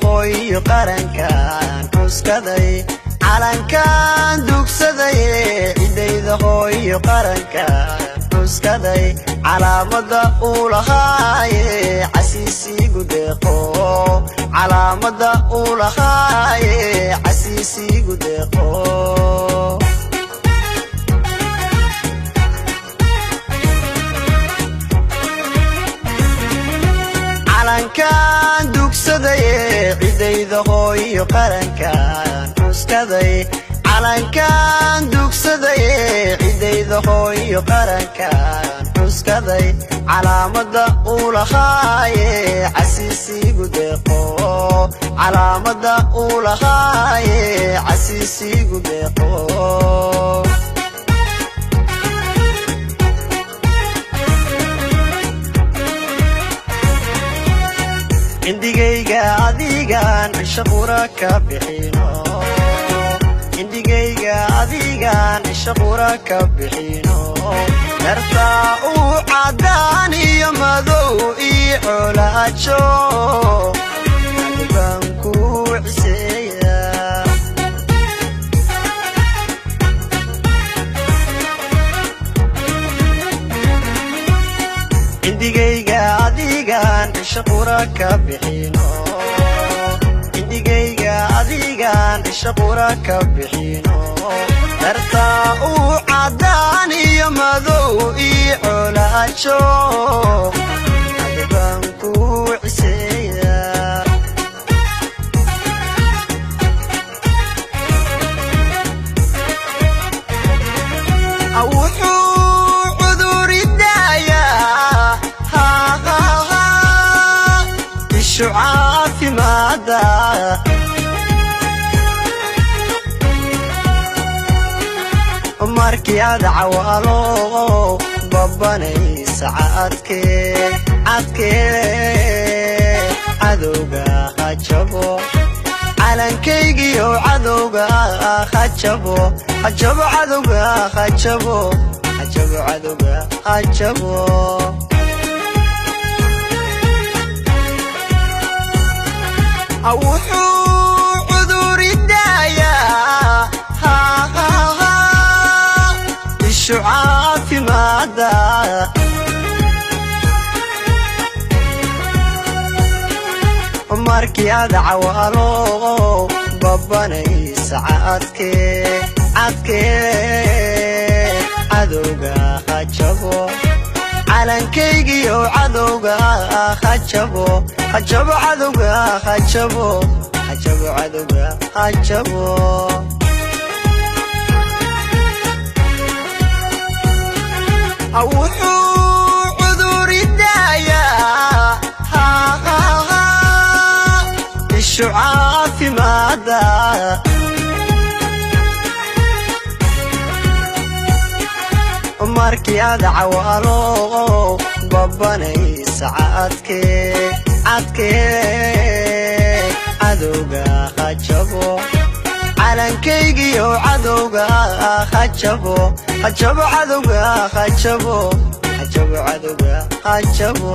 hooyo qarankan cuskaday calankan dugsaday cidayda hooyo qarankan cuskaday calaamada uu lahaaye casiisigu deeqo calaamada uu lahaaye casiisigu deeqo calankan dugsaday cidayda hooyo qarankan cuskaday calankan dugsaday cidayda hooyo qarankan cuskaday calaamada uu lahaaye casiisigu deeqo calaamada uu lahaaye casiisigu deeqo indigayga adigan shaqura ka bixino indigayga adigan shaqura ka bixino darta uu cadaan iyo madow iyo colaajo adigan ku ciseeya indigayga adigan shaqura ka bixino indigayga adigan shaqura ka bixino darta uu cadaan iyo madow iyo colaajo adigan ku ciseeya عافي ماذا markii aad cawaalo babanay saacadkee cadowga hajabo calankaygiyo cadowga hajabo hajabo cadowga hajabo hajabo cadowga hajabo wuxuu cudur idaayaa ishu caafimaada markii aad cawaalo babanay saacadkee cadowga hajabo calankaygiyo cadowga hajabo hajabo cadowga hajabo hajabo cadowga hajabo wuxuu cudur idaayaa ishu caafimaada markii aad cawaalo babanay saacadkee cadowga hajabo calankaygiyo cadowga hajabo hajabo cadowga hajabo hajabo cadowga hajabo